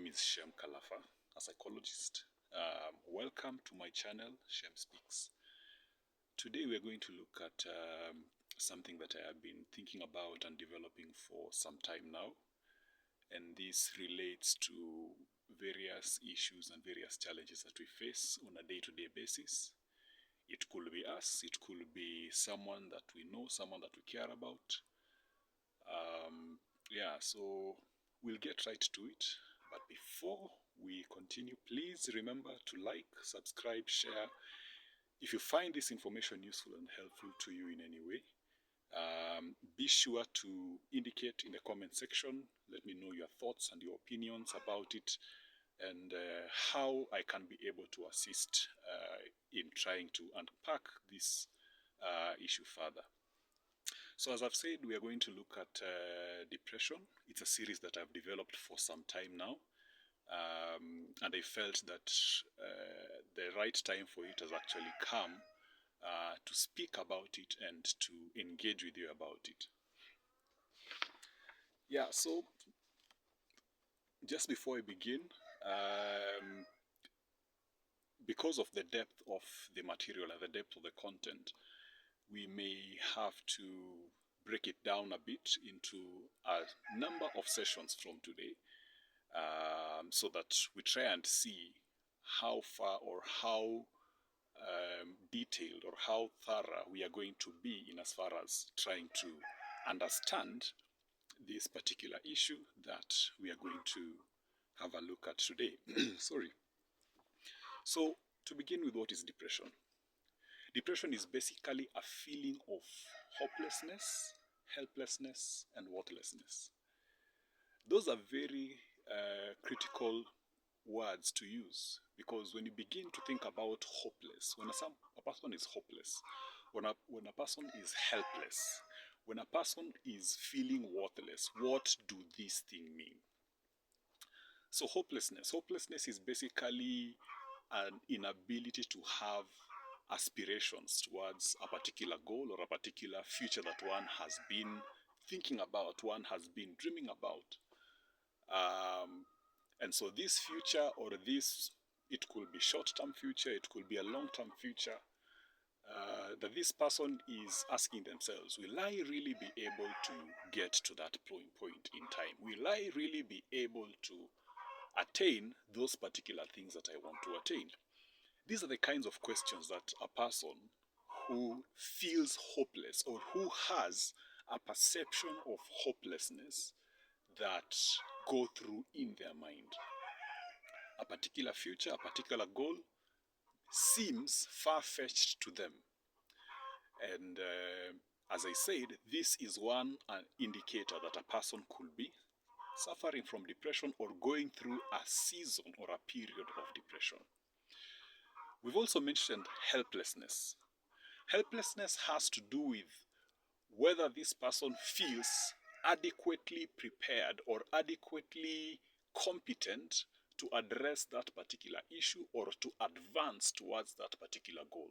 is Shem a psychologist. Welcome to my channel, Shem Speaks. Today we are going to look at something that I have been thinking about and developing for some time now. And this relates to various issues and various challenges that we face on a day-to-day basis. It could be us, it could be someone that we know, someone that we care about. So we'll get right to it. But before we continue, please remember to like, subscribe, share. If you find this information useful and helpful to you in any way, be sure to indicate in the comment section. Let me know your thoughts and your opinions about it, and how I can be able to assist in trying to unpack this issue further. So as I've said, we are going to look at depression. It's a series that I've developed for some time now. And I felt that the right time for it has actually come to speak about it and to engage with you about it. So just before I begin, because of the depth of the material and the depth of the content, we may have to break it down a bit into a number of sessions from today, so that we try and see how far or how detailed or how thorough we are going to be in as far as trying to understand this particular issue that we are going to have a look at today. Sorry. So to begin with, what is depression? Depression is basically a feeling of hopelessness, helplessness, and worthlessness. Those are very critical words to use, because when you begin to think about hopeless, when a person is hopeless, when a person is helpless, when a person is feeling worthless, what do these things mean? So hopelessness is basically an inability to have aspirations towards a particular goal or a particular future that one has been thinking about, one has been dreaming about. And so this future, or this, it could be short-term future, it could be a long-term future, that this person is asking themselves, will I really be able to get to that point in time? Will I really be able to attain those particular things that I want to attain? These are the kinds of questions that a person who feels hopeless or who has a perception of hopelessness that go through in their mind. A particular future, a particular goal seems far-fetched to them. And as I said, this is one indicator that a person could be suffering from depression or going through a season or a period of depression. We've also mentioned helplessness. Helplessness has to do with whether this person feels adequately prepared or adequately competent to address that particular issue or to advance towards that particular goal.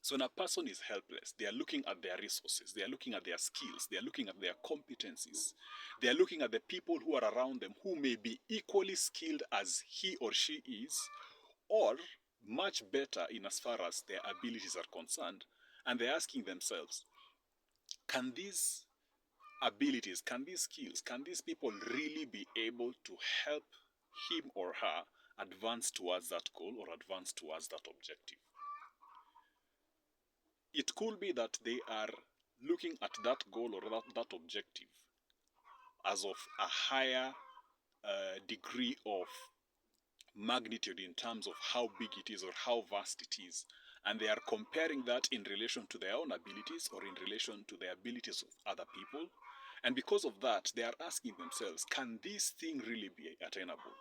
So when a person is helpless, they are looking at their resources, they are looking at their skills, they are looking at their competencies, they are looking at the people who are around them who may be equally skilled as he or she is, or much better in as far as their abilities are concerned, and they're asking themselves, can these abilities, can these skills, can these people really be able to help him or her advance towards that goal or advance towards that objective? It could be that they are looking at that goal or that objective as of a higher degree of magnitude in terms of how big it is or how vast it is, and they are comparing that in relation to their own abilities or in relation to the abilities of other people, and because of that they are asking themselves, can this thing really be attainable?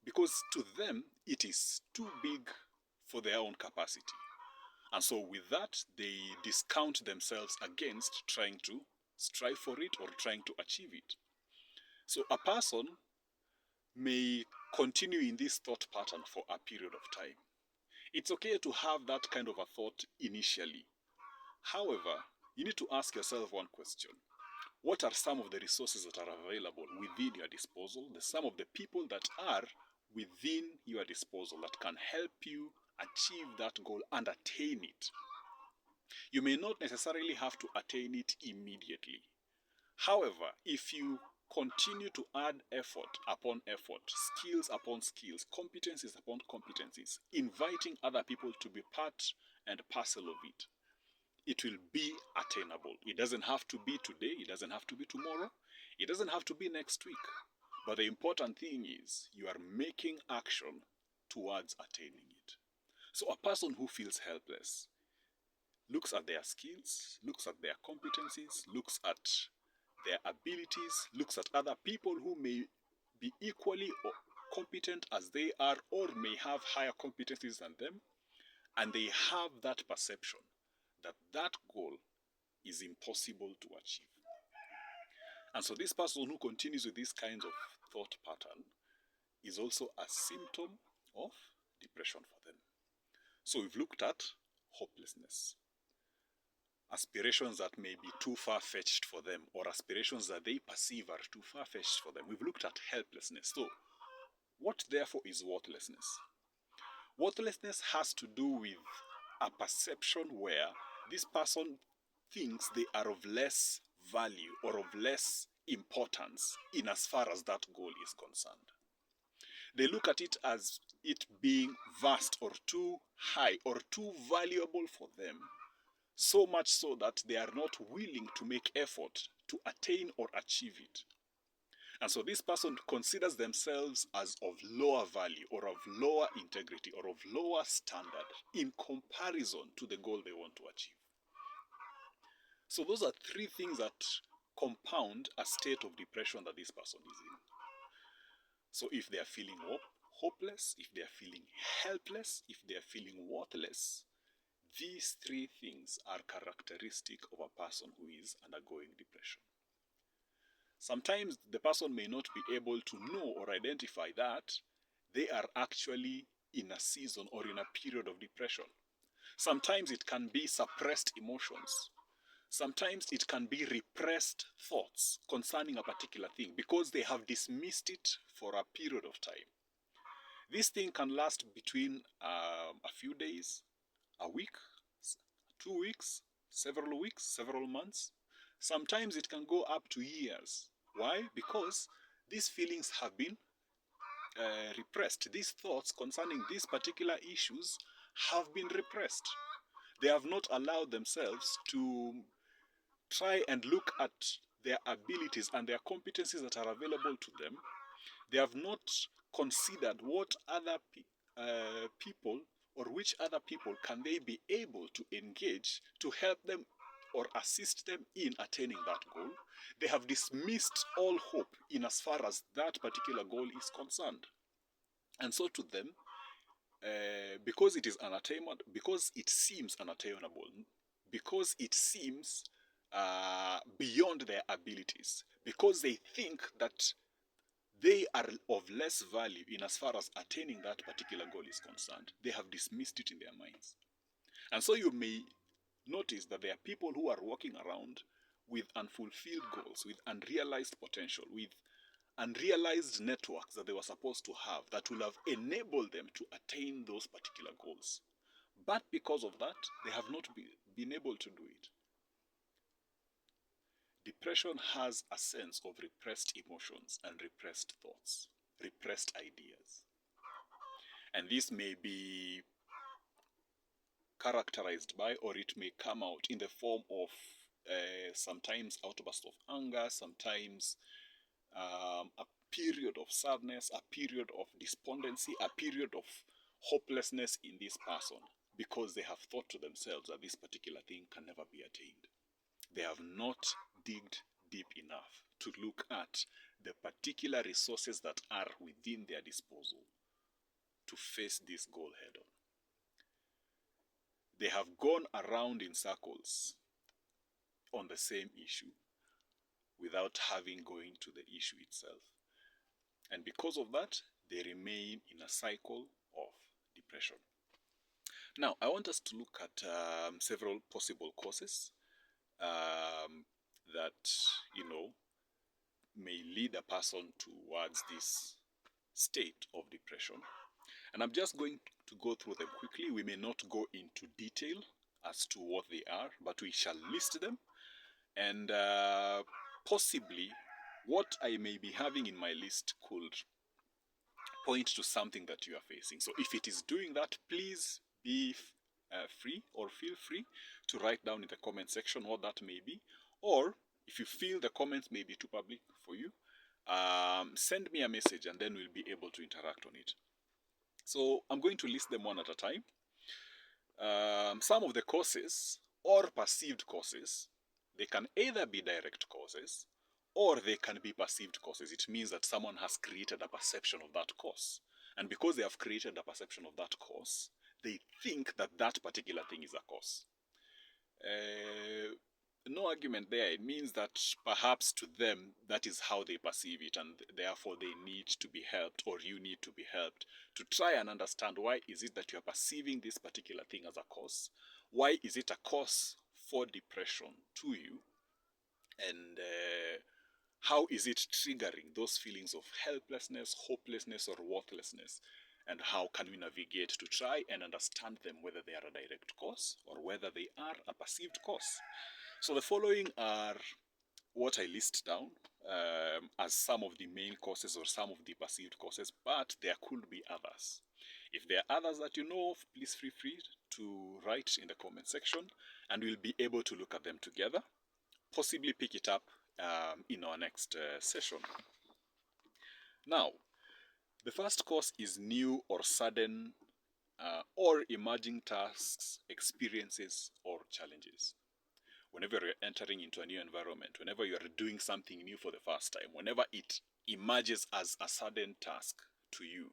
Because to them it is too big for their own capacity, and so with that they discount themselves against trying to strive for it or trying to achieve it. So a person may continue in this thought pattern for a period of time. It's okay to have that kind of a thought initially. However, you need to ask yourself one question. What are some of the resources that are available within your disposal? The some of the people that are within your disposal that can help you achieve that goal and attain it. You may not necessarily have to attain it immediately. However, if you continue to add effort upon effort, skills upon skills, competencies upon competencies, inviting other people to be part and parcel of it, it will be attainable. It doesn't have to be today, it doesn't have to be tomorrow, it doesn't have to be next week. But the important thing is you are making action towards attaining it. So a person who feels helpless looks at their skills, looks at their competencies, looks at their abilities, looks at other people who may be equally competent as they are or may have higher competencies than them, and they have that perception that that goal is impossible to achieve. And so this person who continues with these kinds of thought pattern is also a symptom of depression for them. So we've looked at hopelessness, aspirations that may be too far-fetched for them, or aspirations that they perceive are too far-fetched for them. We've looked at helplessness. So what therefore is worthlessness? Worthlessness has to do with a perception where this person thinks they are of less value or of less importance in as far as that goal is concerned. They look at it as it being vast or too high or too valuable for them, so much so that they are not willing to make effort to attain or achieve it. And so this person considers themselves as of lower value or of lower integrity or of lower standard in comparison to the goal they want to achieve. So those are three things that compound a state of depression that this person is in. So if they are feeling hopeless, if they are feeling helpless, if they are feeling worthless, these three things are characteristic of a person who is undergoing depression. Sometimes the person may not be able to know or identify that they are actually in a season or in a period of depression. Sometimes it can be suppressed emotions. Sometimes it can be repressed thoughts concerning a particular thing because they have dismissed it for a period of time. This thing can last between a few days, a week, 2 weeks, several months. Sometimes it can go up to years. Why? Because these feelings have been repressed. These thoughts concerning these particular issues have been repressed. They have not allowed themselves to try and look at their abilities and their competencies that are available to them. They have not considered what other people or which other people can they be able to engage to help them or assist them in attaining that goal. They have dismissed all hope in as far as that particular goal is concerned. And so to them, because it is unattainable, because it seems unattainable, because it seems beyond their abilities, because they think that they are of less value in as far as attaining that particular goal is concerned, they have dismissed it in their minds. And so you may notice that there are people who are walking around with unfulfilled goals, with unrealized potential, with unrealized networks that they were supposed to have that will have enabled them to attain those particular goals. But because of that, they have not been able to do it. Depression has a sense of repressed emotions and repressed thoughts, repressed ideas. And this may be characterized by, or it may come out in the form of sometimes outbursts of anger, sometimes a period of sadness, a period of despondency, a period of hopelessness in this person because they have thought to themselves that this particular thing can never be attained. They have not digged deep enough to look at the particular resources that are within their disposal to face this goal head on. They have gone around in circles on the same issue without having going to the issue itself. And because of that, they remain in a cycle of depression. Now, I want us to look at several possible causes that, may lead a person towards this state of depression. And I'm just going to go through them quickly. We may not go into detail as to what they are, but we shall list them. And possibly what I may be having in my list could point to something that you are facing. So if it is doing that, please be free or feel free to write down in the comment section what that may be. Or if you feel the comments may be too public for you, send me a message and then we'll be able to interact on it. So I'm going to list them one at a time. Some of the causes or perceived causes, they can either be direct causes or they can be perceived causes. It means that someone has created a perception of that cause. And because they have created a perception of that cause, they think that that particular thing is a cause. No argument there. It means that perhaps to them, that is how they perceive it, and therefore they need to be helped, or you need to be helped to try and understand why is it that you are perceiving this particular thing as a cause. Why is it a cause for depression to you? And how is it triggering those feelings of helplessness, hopelessness, or worthlessness? And how can we navigate to try and understand them, whether they are a direct cause or whether they are a perceived cause? So the following are what I list down as some of the main causes or some of the perceived causes, but there could be others. If there are others that you know of, please feel free to write in the comment section and we'll be able to look at them together, possibly pick it up in our next session. Now, the first cause is new or sudden or emerging tasks, experiences, or challenges. Whenever you're entering into a new environment, whenever you are doing something new for the first time, whenever it emerges as a sudden task to you,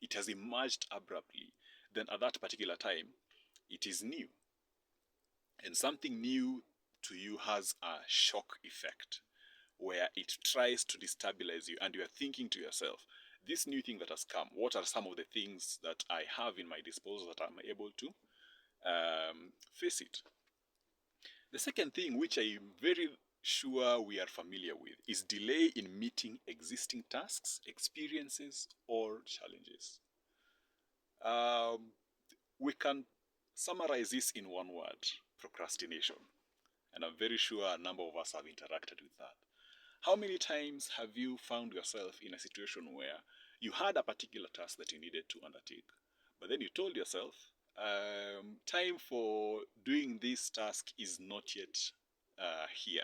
it has emerged abruptly, then at that particular time, it is new. And something new to you has a shock effect, where it tries to destabilize you, and you are thinking to yourself, this new thing that has come, what are some of the things that I have in my disposal that I'm able to face it? The second thing, which I'm very sure we are familiar with, is delay in meeting existing tasks, experiences, or challenges. We can summarize this in one word: procrastination. And I'm very sure a number of us have interacted with that. How many times have you found yourself in a situation where you had a particular task that you needed to undertake, but then you told yourself, time for doing this task is not yet here.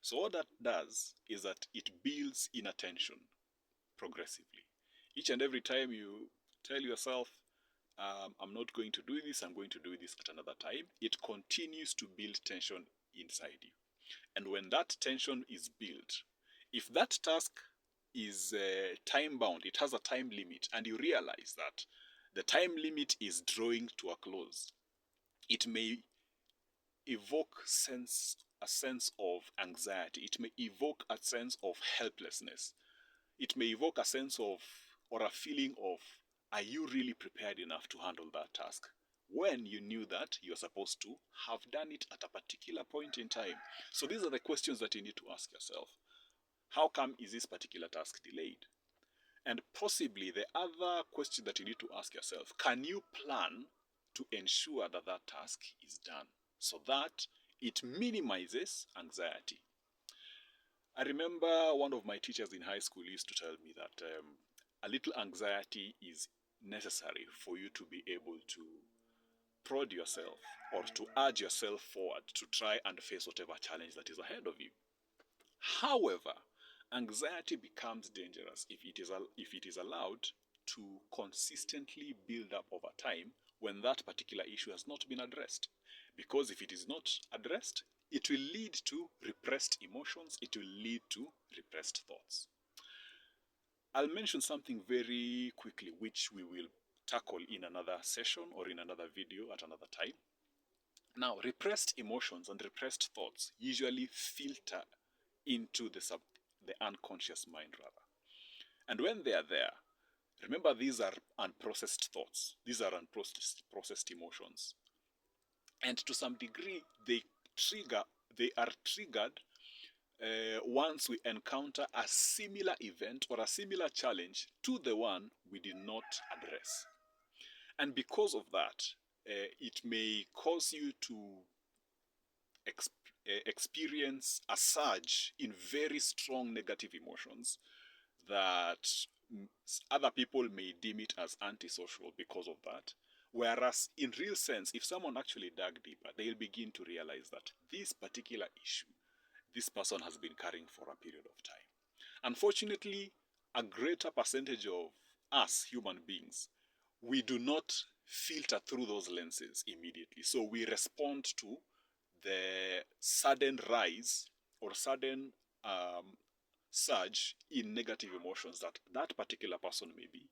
So what that does is that it builds inattention progressively. Each and every time you tell yourself, I'm not going to do this, I'm going to do this at another time, it continues to build tension inside you. And when that tension is built, if that task is time bound, it has a time limit, and you realize that the time limit is drawing to a close, it may evoke a sense of anxiety. It may evoke a sense of helplessness. It may evoke a sense of, or a feeling of, are you really prepared enough to handle that task? When you knew that you're supposed to have done it at a particular point in time. So these are the questions that you need to ask yourself. How come is this particular task delayed? And possibly the other question that you need to ask yourself, can you plan to ensure that that task is done so that it minimizes anxiety? I remember one of my teachers in high school used to tell me that a little anxiety is necessary for you to be able to prod yourself or to urge yourself forward to try and face whatever challenge that is ahead of you. However, anxiety becomes dangerous if it is allowed to consistently build up over time when that particular issue has not been addressed. Because if it is not addressed, it will lead to repressed emotions, it will lead to repressed thoughts. I'll mention something very quickly which we will tackle in another session or in another video at another time. Now, repressed emotions and repressed thoughts usually filter into the unconscious mind rather. And when they are there, remember, these are unprocessed thoughts. These are unprocessed emotions. And to some degree, they are triggered once we encounter a similar event or a similar challenge to the one we did not address. And because of that, it may cause you to experience a surge in very strong negative emotions that other people may deem it as antisocial because of that. Whereas in real sense, if someone actually dug deeper, they'll begin to realize that this particular issue, this person has been carrying for a period of time. Unfortunately, a greater percentage of us human beings, we do not filter through those lenses immediately. So we respond to the sudden rise or sudden surge in negative emotions that that particular person may be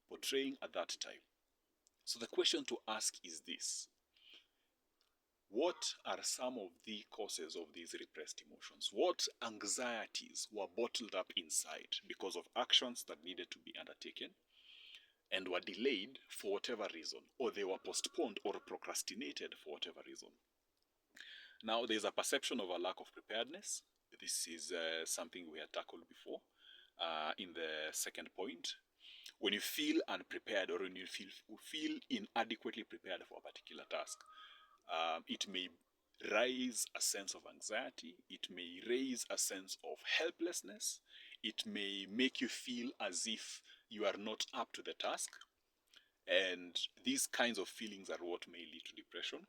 portraying at that time. So the question to ask is this: what are some of the causes of these repressed emotions? What anxieties were bottled up inside because of actions that needed to be undertaken and were delayed for whatever reason, or they were postponed or procrastinated for whatever reason? Now, there's a perception of a lack of preparedness. This is something we had tackled before in the second point. When you feel unprepared or when you feel inadequately prepared for a particular task, it may raise a sense of anxiety. It may raise a sense of helplessness. It may make you feel as if you are not up to the task. And these kinds of feelings are what may lead to depression.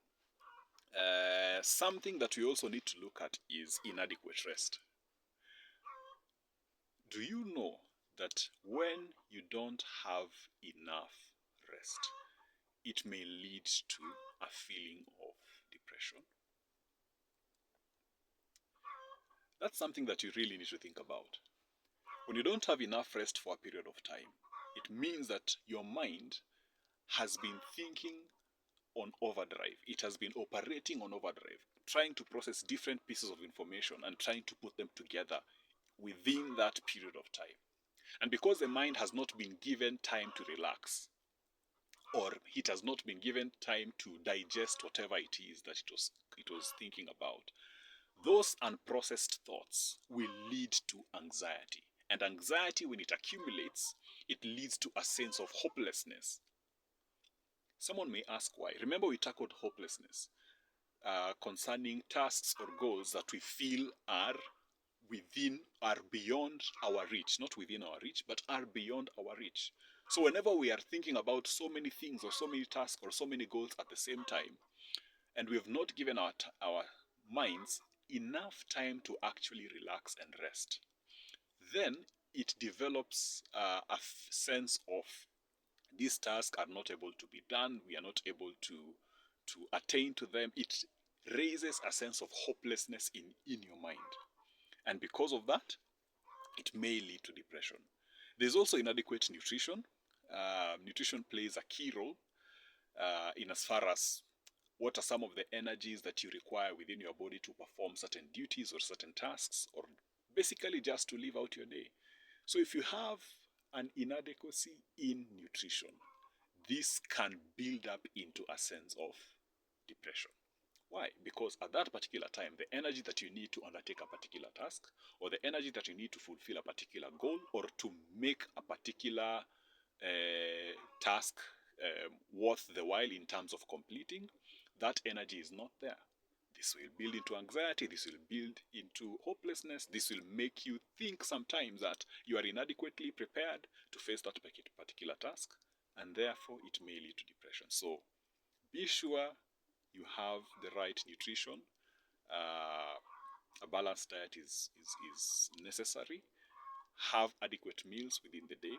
Something that we also need to look at is inadequate rest. Do you know that when you don't have enough rest, it may lead to a feeling of depression? That's something that you really need to think about. When you don't have enough rest for a period of time, it means that your mind has been thinking on overdrive. It has been operating on overdrive, trying to process different pieces of information and trying to put them together within that period of time. And because the mind has not been given time to relax, or it has not been given time to digest whatever it is that it was thinking about, those unprocessed thoughts will lead to anxiety. And anxiety, when it accumulates, it leads to a sense of hopelessness. Someone may ask why. Remember, we tackled hopelessness concerning tasks or goals that we feel are beyond our reach. Not within our reach, but are beyond our reach. So whenever we are thinking about so many things or so many tasks or so many goals at the same time, and we have not given our minds enough time to actually relax and rest, then it develops a sense of these tasks are not able to be done, we are not able to attain to them. It raises a sense of hopelessness in your mind. And because of that, it may lead to depression. There's also inadequate nutrition. Nutrition plays a key role in as far as what are some of the energies that you require within your body to perform certain duties or certain tasks, or basically just to live out your day. So if you have an inadequacy in nutrition, this can build up into a sense of depression. Why? Because at that particular time, the energy that you need to undertake a particular task, or the energy that you need to fulfill a particular goal, or to make a particular task worth the while in terms of completing, that energy is not there. This will build into anxiety, this will build into hopelessness, this will make you think sometimes that you are inadequately prepared to face that particular task, and therefore it may lead to depression. So be sure you have the right nutrition. A balanced diet is necessary. Have adequate meals within the day,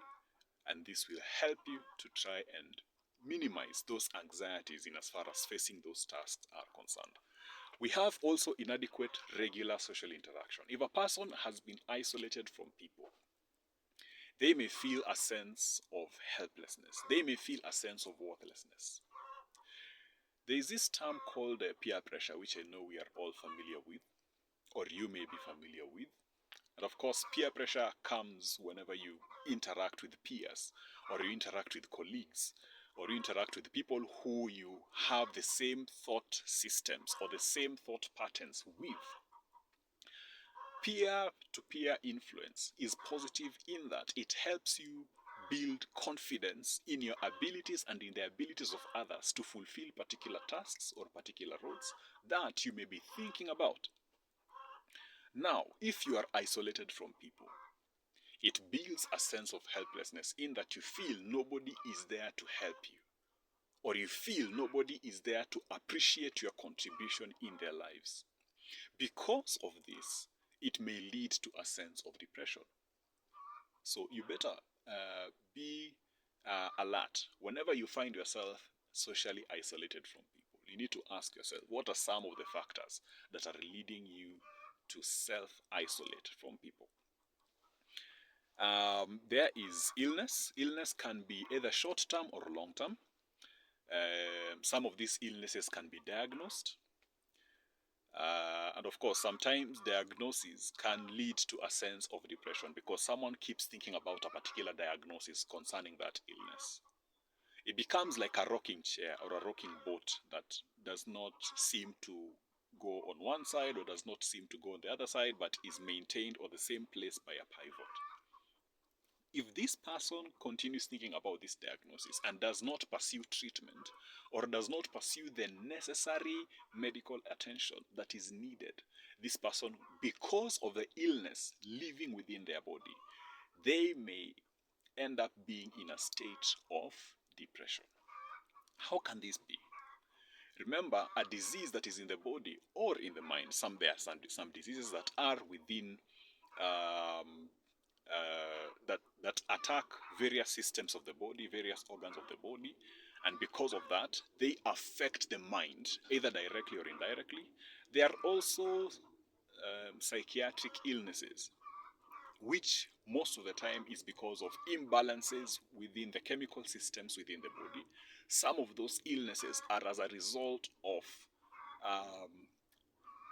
and this will help you to try and minimize those anxieties in as far as facing those tasks are concerned. We have also inadequate regular social interaction. If a person has been isolated from people, they may feel a sense of helplessness. They may feel a sense of worthlessness. There is this term called peer pressure, which I know we are all familiar with, or you may be familiar with. And of course, peer pressure comes whenever you interact with peers, or you interact with colleagues, or you interact with people who you have the same thought systems or the same thought patterns with. Peer-to-peer influence is positive in that it helps you build confidence in your abilities and in the abilities of others to fulfill particular tasks or particular roles that you may be thinking about. Now, if you are isolated from people, it builds a sense of helplessness in that you feel nobody is there to help you, or you feel nobody is there to appreciate your contribution in their lives. Because of this, it may lead to a sense of depression. So you better be alert whenever you find yourself socially isolated from people. You need to ask yourself, what are some of the factors that are leading you to self-isolate from people? There is illness. Illness can be either short-term or long-term. Some of these illnesses can be diagnosed. And of course, sometimes diagnosis can lead to a sense of depression because someone keeps thinking about a particular diagnosis concerning that illness. It becomes like a rocking chair or a rocking boat that does not seem to go on one side or does not seem to go on the other side, but is maintained on the same place by a pivot. If this person continues thinking about this diagnosis and does not pursue treatment or does not pursue the necessary medical attention that is needed, this person, because of the illness living within their body, they may end up being in a state of depression. How can this be? Remember, a disease that is in the body or in the mind, there are some diseases that are within that attack various systems of the body, various organs of the body, and because of that, they affect the mind, either directly or indirectly. There are also psychiatric illnesses, which most of the time is because of imbalances within the chemical systems within the body. Some of those illnesses are as a result of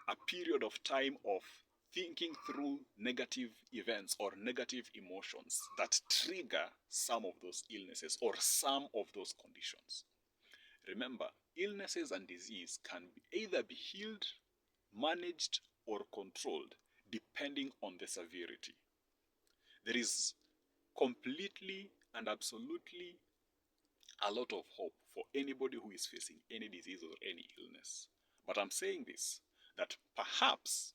a period of time of thinking through negative events or negative emotions that trigger some of those illnesses or some of those conditions. Remember, illnesses and disease can either be healed, managed, or controlled depending on the severity. There is completely and absolutely a lot of hope for anybody who is facing any disease or any illness. But I'm saying this, that perhaps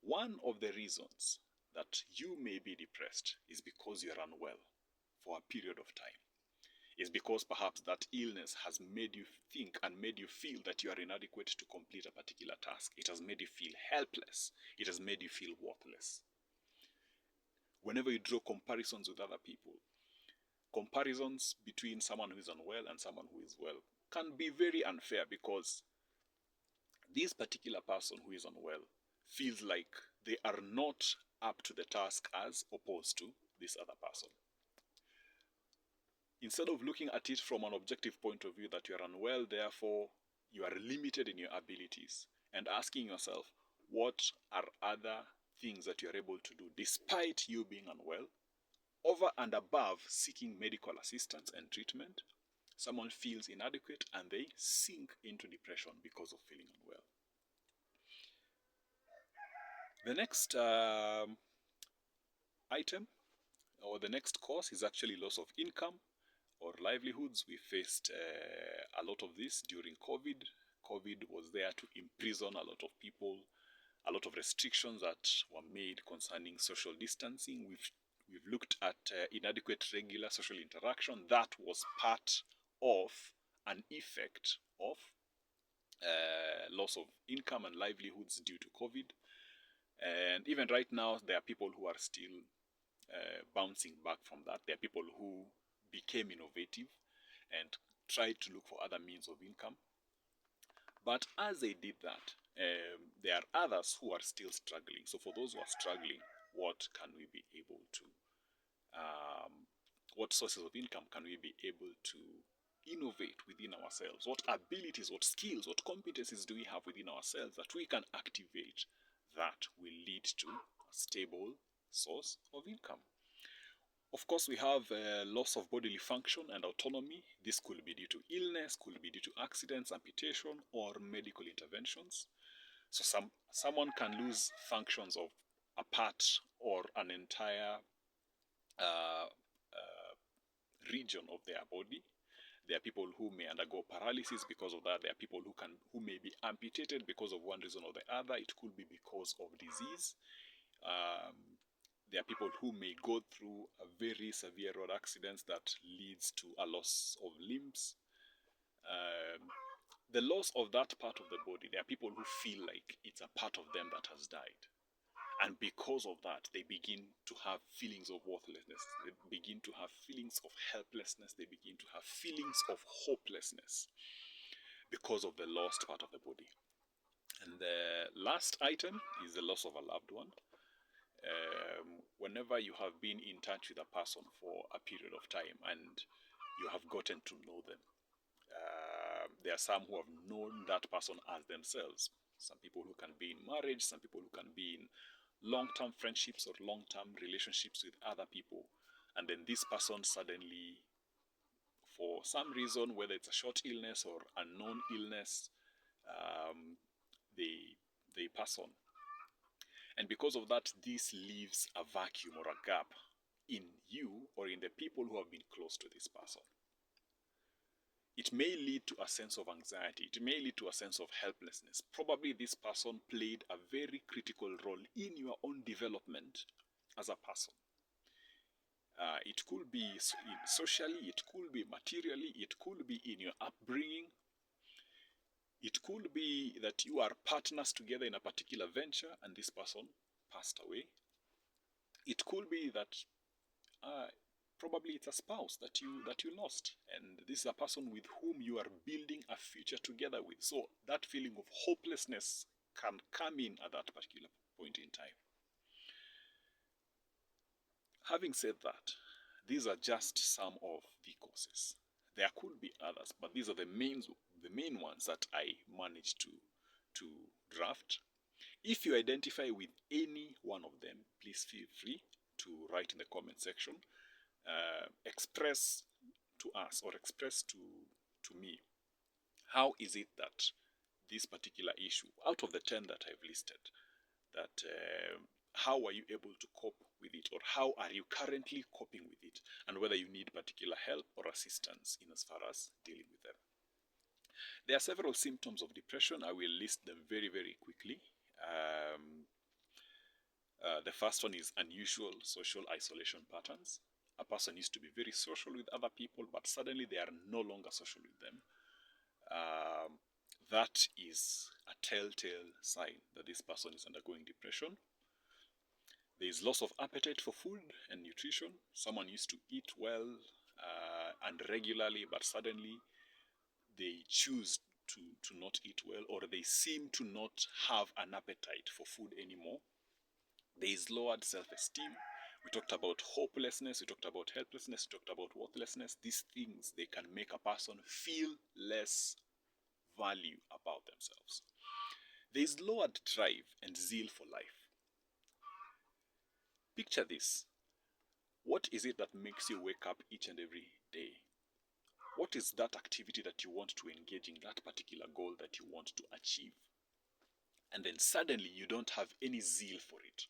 one of the reasons that you may be depressed is because you're unwell for a period of time. Is because perhaps that illness has made you think and made you feel that you are inadequate to complete a particular task. It has made you feel helpless. It has made you feel worthless. Whenever you draw comparisons with other people, comparisons between someone who is unwell and someone who is well can be very unfair because this particular person who is unwell feels like they are not up to the task as opposed to this other person. Instead of looking at it from an objective point of view that you are unwell, therefore you are limited in your abilities, and asking yourself, what are other things that you are able to do despite you being unwell, over and above seeking medical assistance and treatment, someone feels inadequate and they sink into depression because of feeling unwell. The next item or the next cause is actually loss of income or livelihoods. We faced a lot of this during COVID. COVID was there to imprison a lot of people, a lot of restrictions that were made concerning social distancing. We've looked at inadequate regular social interaction. That was part of an effect of loss of income and livelihoods due to COVID. And even right now, there are people who are still bouncing back from that. There are people who became innovative and tried to look for other means of income. But as they did that, there are others who are still struggling. So for those who are struggling, what can we be able to, what sources of income can we be able to innovate within ourselves? What abilities, what skills, what competencies do we have within ourselves that we can activate that will lead to a stable source of income? Of course, we have loss of bodily function and autonomy. This could be due to illness, could be due to accidents, amputation, or medical interventions. So someone can lose functions of a part or an entire uh, region of their body. There are people who may undergo paralysis because of that. There are people who may be amputated because of one reason or the other. It could be because of disease. There are people who may go through a very severe road accidents that leads to a loss of limbs. The loss of that part of the body, there are people who feel like it's a part of them that has died. And because of that, they begin to have feelings of worthlessness. They begin to have feelings of helplessness. They begin to have feelings of hopelessness because of the lost part of the body. And the last item is the loss of a loved one. Whenever you have been in touch with a person for a period of time and you have gotten to know them, there are some who have known that person as themselves. Some people who can be in marriage, some people who can be in long-term friendships or long-term relationships with other people, and then this person suddenly, for some reason, whether it's a short illness or unknown illness, they pass on. And because of that, this leaves a vacuum or a gap in you or in the people who have been close to this person. It may lead to a sense of anxiety. It may lead to a sense of helplessness. Probably this person played a very critical role in your own development as a person. It could be socially, it could be materially, it could be in your upbringing. It could be that you are partners together in a particular venture and this person passed away. It could be that probably it's a spouse that you lost, and this is a person with whom you are building a future together with. So that feeling of hopelessness can come in at that particular point in time. Having said that, these are just some of the causes. There could be others, but these are the main ones that I managed to draft. If you identify with any one of them, please feel free to write in the comment section. Express to us or express to me, how is it that this particular issue, out of the 10 that I've listed, that how are you able to cope with it, or how are you currently coping with it, and whether you need particular help or assistance in as far as dealing with them. There are several symptoms of depression. I will list them very, very quickly. The first one is unusual social isolation patterns. A person used to be very social with other people, but suddenly they are no longer social with them. That is a telltale sign that this person is undergoing depression. There is loss of appetite for food and nutrition. Someone used to eat well and regularly, but suddenly they choose to not eat well, or they seem to not have an appetite for food anymore. There is lowered self-esteem. We talked about hopelessness, we talked about helplessness, we talked about worthlessness. These things, they can make a person feel less value about themselves. There is lowered drive and zeal for life. Picture this. What is it that makes you wake up each and every day? What is that activity that you want to engage in, that particular goal that you want to achieve? And then suddenly you don't have any zeal for it.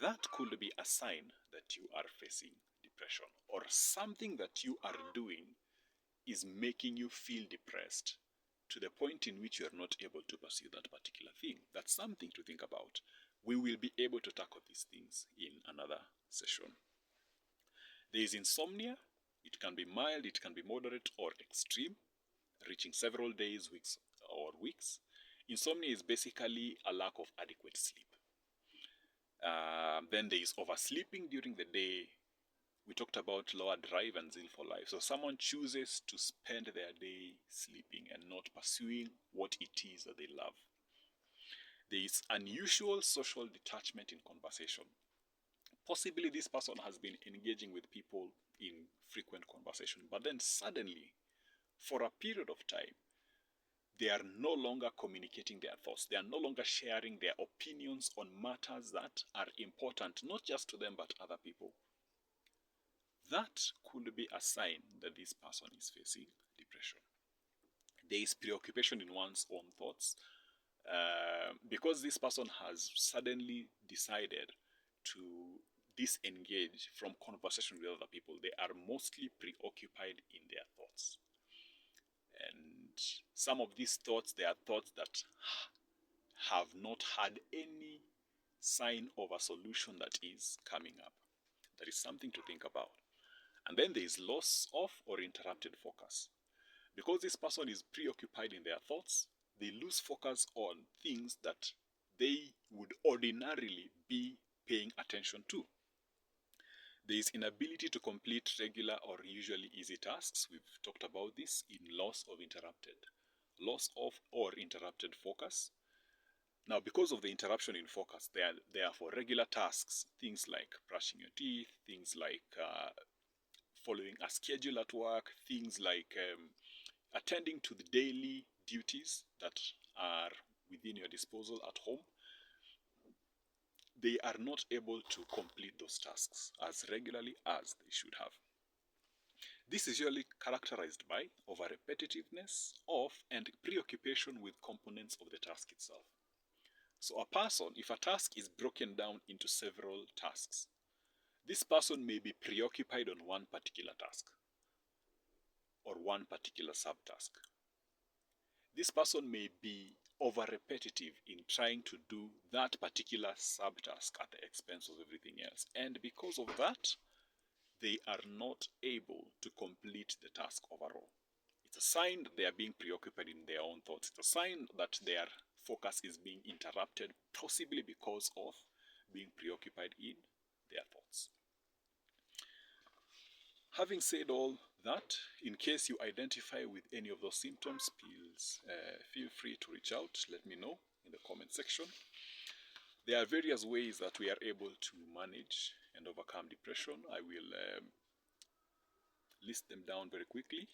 That could be a sign that you are facing depression, or something that you are doing is making you feel depressed to the point in which you are not able to pursue that particular thing. That's something to think about. We will be able to tackle these things in another session. There is insomnia. It can be mild, it can be moderate or extreme, reaching several days, weeks, or weeks. Insomnia is basically a lack of adequate sleep. Then there is oversleeping during the day. We talked about lower drive and zeal for life. So someone chooses to spend their day sleeping and not pursuing what it is that they love. There is unusual social detachment in conversation. Possibly this person has been engaging with people in frequent conversation, but then suddenly, for a period of time, they are no longer communicating their thoughts. They are no longer sharing their opinions on matters that are important, not just to them, but other people. That could be a sign that this person is facing depression. There is preoccupation in one's own thoughts. Because this person has suddenly decided to disengage from conversation with other people, they are mostly preoccupied in their thoughts. And some of these thoughts, they are thoughts that have not had any sign of a solution that is coming up. That is something to think about. And then there is loss of or interrupted focus. Because this person is preoccupied in their thoughts, they lose focus on things that they would ordinarily be paying attention to. There is inability to complete regular or usually easy tasks. We've talked about this in loss of or interrupted focus. Now, because of the interruption in focus, they are for regular tasks, things like brushing your teeth, things like following a schedule at work, things like attending to the daily duties that are within your disposal at home. They are not able to complete those tasks as regularly as they should have. This is usually characterized by over repetitiveness of and preoccupation with components of the task itself. So a person, if a task is broken down into several tasks, this person may be preoccupied on one particular task or one particular subtask. This person may be over repetitive in trying to do that particular subtask at the expense of everything else. And because of that, they are not able to complete the task overall. It's a sign that they are being preoccupied in their own thoughts. It's a sign that their focus is being interrupted, possibly because of being preoccupied in their thoughts. Having said all that, in case you identify with any of those symptoms, please feel free to reach out. Let me know in the comment section. There are various ways that we are able to manage and overcome depression. I will list them down very quickly.